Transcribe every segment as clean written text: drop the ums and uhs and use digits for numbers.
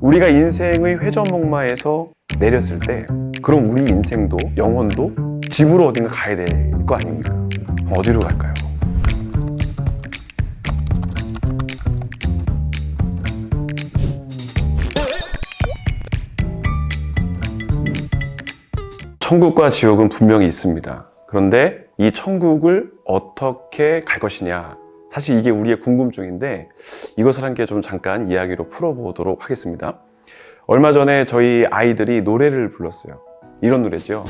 우리가 인생의 회전목마에서 내렸을 때 그럼 우리 인생도 영혼도 집으로 어딘가 가야 될 거 아닙니까? 어디로 갈까요? 천국과 지옥은 분명히 있습니다. 그런데 이 천국을 어떻게 갈 것이냐, 사실 이게 우리의 궁금증인데 이것을 함께 좀 잠깐 이야기로 풀어보도록 하겠습니다. 얼마 전에 저희 아이들이 노래를 불렀어요. 이런 노래죠.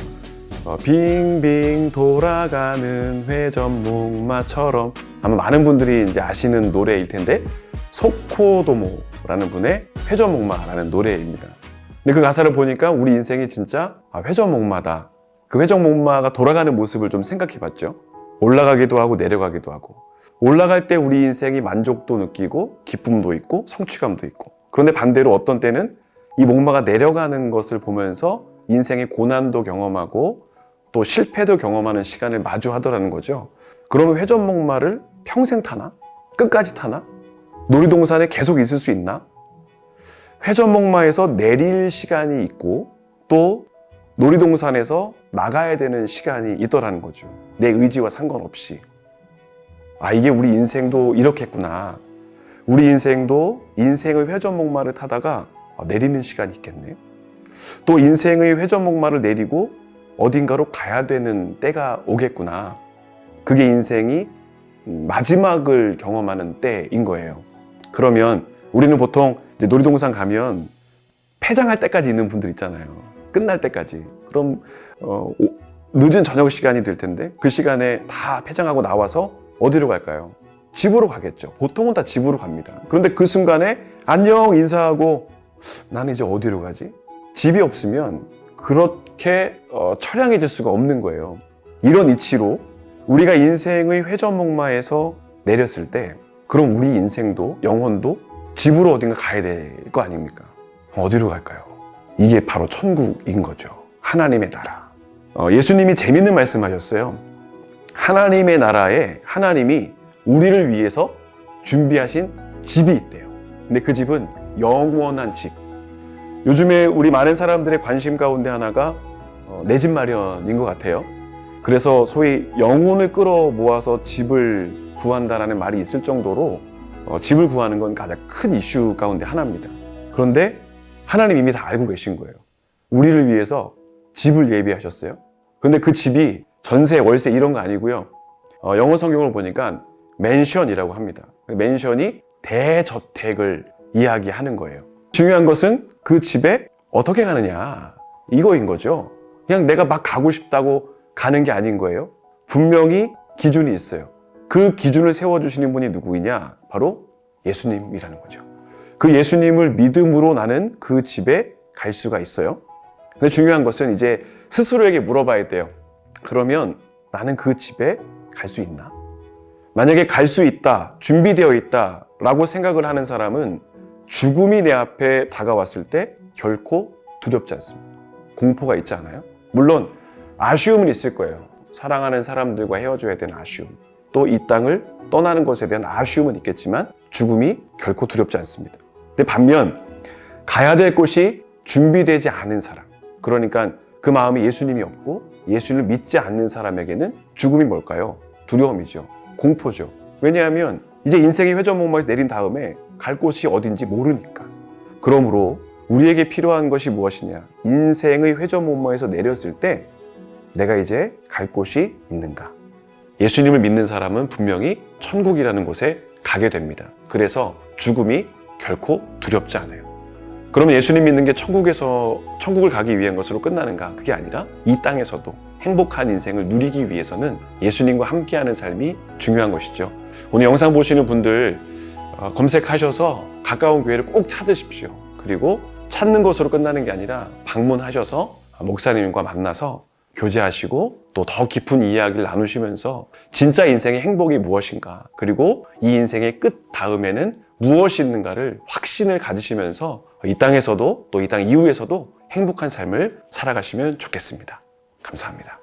빙빙 돌아가는 회전목마처럼. 아마 많은 분들이 이제 아시는 노래일 텐데, 소코도모라는 분의 회전목마라는 노래입니다. 근데 그 가사를 보니까 우리 인생이 진짜 회전목마다. 그 회전목마가 돌아가는 모습을 좀 생각해 봤죠. 올라가기도 하고 내려가기도 하고. 올라갈 때 우리 인생이 만족도 느끼고 기쁨도 있고 성취감도 있고, 그런데 반대로 어떤 때는 이 목마가 내려가는 것을 보면서 인생의 고난도 경험하고 또 실패도 경험하는 시간을 마주하더라는 거죠. 그러면 회전목마를 평생 타나? 끝까지 타나? 놀이동산에 계속 있을 수 있나? 회전목마에서 내릴 시간이 있고 또 놀이동산에서 나가야 되는 시간이 있더라는 거죠. 내 의지와 상관없이. 이게 우리 인생도 이렇겠구나. 우리 인생도 인생의 회전목마를 타다가 내리는 시간이 있겠네. 또 인생의 회전목마를 내리고 어딘가로 가야 되는 때가 오겠구나. 그게 인생이 마지막을 경험하는 때인 거예요. 그러면 우리는 보통 이제 놀이동산 가면 폐장할 때까지 있는 분들 있잖아요. 끝날 때까지. 그럼 늦은 저녁 시간이 될 텐데 그 시간에 다 폐장하고 나와서 어디로 갈까요? 집으로 가겠죠. 보통은 다 집으로 갑니다. 그런데 그 순간에 안녕 인사하고 나는 이제 어디로 가지? 집이 없으면 그렇게 처량해질 수가 없는 거예요. 이런 이치로 우리가 인생의 회전목마에서 내렸을 때 그럼 우리 인생도 영혼도 집으로 어딘가 가야 될 거 아닙니까? 어디로 갈까요? 이게 바로 천국인 거죠. 하나님의 나라. 예수님이 재밌는 말씀하셨어요. 하나님의 나라에 하나님이 우리를 위해서 준비하신 집이 있대요. 근데 그 집은 영원한 집. 요즘에 우리 많은 사람들의 관심 가운데 하나가 내 집 마련인 것 같아요. 그래서 소위 영혼을 끌어 모아서 집을 구한다라는 말이 있을 정도로 집을 구하는 건 가장 큰 이슈 가운데 하나입니다. 그런데 하나님 이미 다 알고 계신 거예요. 우리를 위해서 집을 예비하셨어요. 그런데 그 집이 전세, 월세 이런 거 아니고요. 영어 성경을 보니까 맨션이라고 합니다. 맨션이 대저택을 이야기하는 거예요. 중요한 것은 그 집에 어떻게 가느냐, 이거인 거죠. 그냥 내가 막 가고 싶다고 가는 게 아닌 거예요. 분명히 기준이 있어요. 그 기준을 세워주시는 분이 누구이냐? 바로 예수님이라는 거죠. 그 예수님을 믿음으로 나는 그 집에 갈 수가 있어요. 근데 중요한 것은 이제 스스로에게 물어봐야 돼요. 그러면 나는 그 집에 갈 수 있나? 만약에 갈 수 있다, 준비되어 있다 라고 생각을 하는 사람은 죽음이 내 앞에 다가왔을 때 결코 두렵지 않습니다. 공포가 있지 않아요? 물론 아쉬움은 있을 거예요. 사랑하는 사람들과 헤어져야 되는 아쉬움, 또 이 땅을 떠나는 것에 대한 아쉬움은 있겠지만 죽음이 결코 두렵지 않습니다. 근데 반면 가야 될 곳이 준비되지 않은 사람, 그러니까 그 마음에 예수님이 없고 예수님을 믿지 않는 사람에게는 죽음이 뭘까요? 두려움이죠. 공포죠. 왜냐하면 이제 인생의 회전목마에서 내린 다음에 갈 곳이 어딘지 모르니까. 그러므로 우리에게 필요한 것이 무엇이냐? 인생의 회전목마에서 내렸을 때 내가 이제 갈 곳이 있는가? 예수님을 믿는 사람은 분명히 천국이라는 곳에 가게 됩니다. 그래서 죽음이 결코 두렵지 않아요. 그러면 예수님 믿는 게 천국을 가기 위한 것으로 끝나는가? 그게 아니라 이 땅에서도 행복한 인생을 누리기 위해서는 예수님과 함께하는 삶이 중요한 것이죠. 오늘 영상 보시는 분들 검색하셔서 가까운 교회를 꼭 찾으십시오. 그리고 찾는 것으로 끝나는 게 아니라 방문하셔서 목사님과 만나서 교제하시고 또 더 깊은 이야기를 나누시면서 진짜 인생의 행복이 무엇인가, 그리고 이 인생의 끝 다음에는 무엇이 있는가를 확신을 가지시면서 이 땅에서도 또 이 땅 이후에서도 행복한 삶을 살아가시면 좋겠습니다. 감사합니다.